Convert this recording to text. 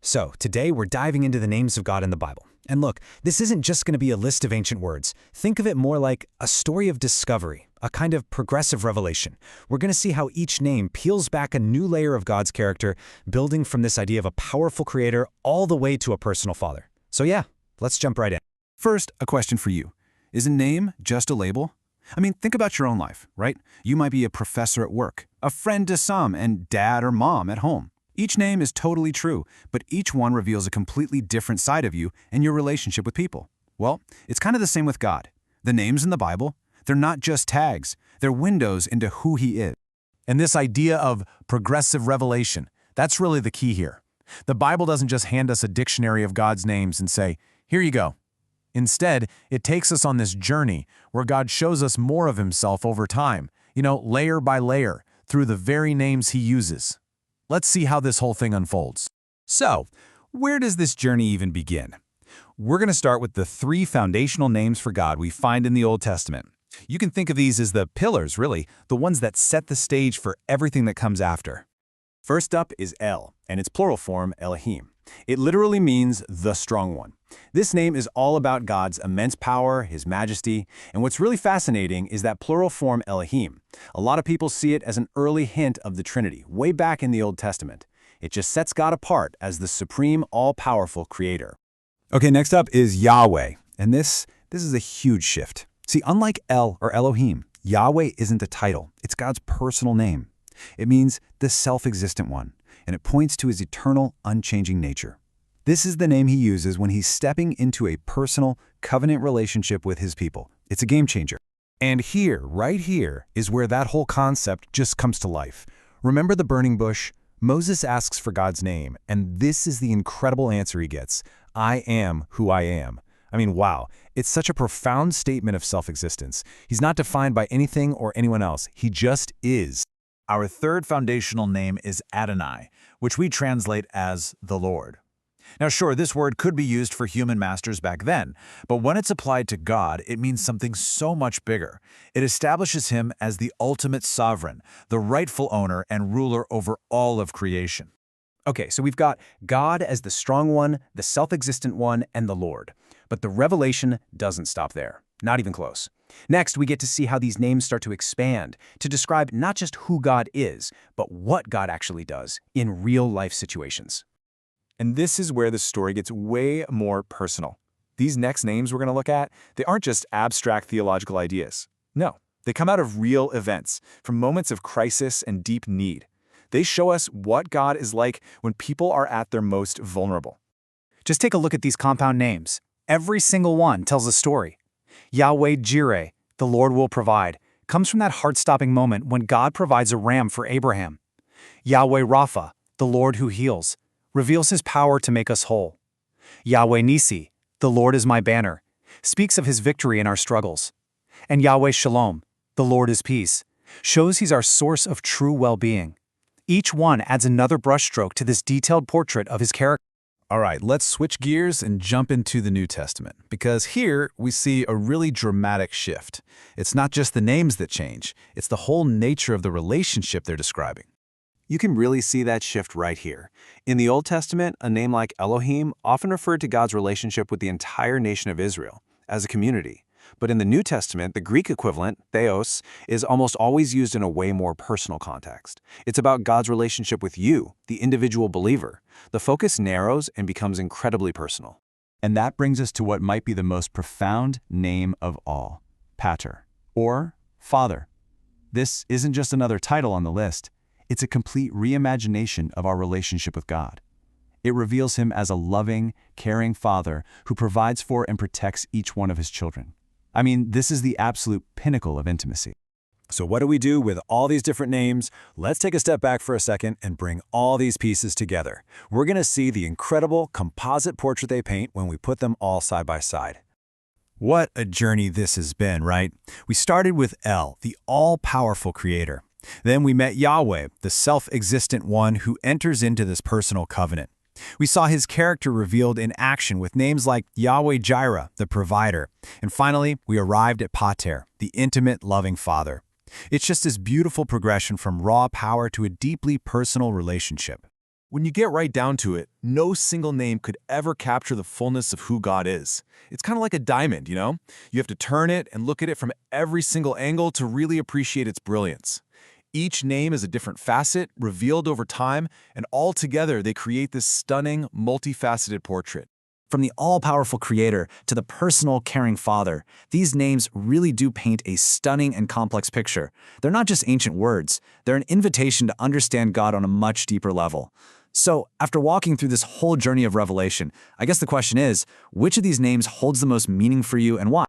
So, today we're diving into the names of God in the Bible. And look, this isn't just going to be a list of ancient words. Think of it more like a story of discovery, a kind of progressive revelation. We're going to see how each name peels back a new layer of God's character, building from this idea of a powerful creator all the way to a personal father. So yeah, let's jump right in. First, a question for you. Is a name just a label? I mean, think about your own life, right? You might be a professor at work, a friend to some, and dad or mom at home. Each name is totally true, but each one reveals a completely different side of you and your relationship with people. Well, it's kind of the same with God. The names in the Bible, they're not just tags, they're windows into who He is. And this idea of progressive revelation, that's really the key here. The Bible doesn't just hand us a dictionary of God's names and say, here you go. Instead, it takes us on this journey where God shows us more of Himself over time, layer by layer, through the very names He uses. Let's see how this whole thing unfolds. So, where does this journey even begin? We're going to start with the three foundational names for God we find in the Old Testament. You can think of these as the pillars, really, the ones that set the stage for everything that comes after. First up is El, and its plural form, Elohim. It literally means the strong one. This name is all about God's immense power, His majesty, and what's really fascinating is that plural form Elohim. A lot of people see it as an early hint of the Trinity, way back in the Old Testament. It just sets God apart as the supreme, all-powerful creator. Okay, next up is Yahweh, and this is a huge shift. See, unlike El or Elohim, Yahweh isn't a title, it's God's personal name. It means the self-existent one, and it points to His eternal, unchanging nature. This is the name He uses when He's stepping into a personal, covenant relationship with His people. It's a game changer. And here, right here, is where that whole concept just comes to life. Remember the burning bush? Moses asks for God's name, and this is the incredible answer he gets. I am who I am. I mean, wow. It's such a profound statement of self-existence. He's not defined by anything or anyone else. He just is. Our third foundational name is Adonai, which we translate as the Lord. Now sure, this word could be used for human masters back then, but when it's applied to God, it means something so much bigger. It establishes Him as the ultimate sovereign, the rightful owner and ruler over all of creation. Okay, so we've got God as the strong one, the self-existent one, and the Lord. But the revelation doesn't stop there. Not even close. Next, we get to see how these names start to expand, to describe not just who God is, but what God actually does in real-life situations. And this is where the story gets way more personal. These next names we're going to look at, they aren't just abstract theological ideas. No, they come out of real events, from moments of crisis and deep need. They show us what God is like when people are at their most vulnerable. Just take a look at these compound names. Every single one tells a story. Yahweh Jireh, the Lord will provide, comes from that heart-stopping moment when God provides a ram for Abraham. Yahweh Rapha, the Lord who heals, reveals His power to make us whole. Yahweh Nisi, the Lord is my banner, speaks of His victory in our struggles. And Yahweh Shalom, the Lord is peace, shows He's our source of true well-being. Each one adds another brushstroke to this detailed portrait of His character. All right, let's switch gears and jump into the New Testament, because here we see a really dramatic shift. It's not just the names that change, it's the whole nature of the relationship they're describing. You can really see that shift right here. In the Old Testament, a name like Elohim often referred to God's relationship with the entire nation of Israel as a community. But in the New Testament, the Greek equivalent, theos, is almost always used in a way more personal context. It's about God's relationship with you, the individual believer. The focus narrows and becomes incredibly personal. And that brings us to what might be the most profound name of all, Pater, or Father. This isn't just another title on the list. It's a complete reimagination of our relationship with God. It reveals Him as a loving, caring Father who provides for and protects each one of His children. I mean, this is the absolute pinnacle of intimacy. So what do we do with all these different names? Let's take a step back for a second and bring all these pieces together. We're going to see the incredible composite portrait they paint when we put them all side by side. What a journey this has been, right? We started with El, the all-powerful creator. Then we met Yahweh, the self-existent one who enters into this personal covenant. We saw His character revealed in action with names like Yahweh Jireh, the provider. And finally, we arrived at Pater, the intimate, loving Father. It's just this beautiful progression from raw power to a deeply personal relationship. When you get right down to it, no single name could ever capture the fullness of who God is. It's kind of like a diamond, you know? You have to turn it and look at it from every single angle to really appreciate its brilliance. Each name is a different facet, revealed over time, and all together they create this stunning, multifaceted portrait. From the all-powerful Creator to the personal, caring Father, these names really do paint a stunning and complex picture. They're not just ancient words, they're an invitation to understand God on a much deeper level. So, after walking through this whole journey of revelation, I guess the question is, which of these names holds the most meaning for you and why?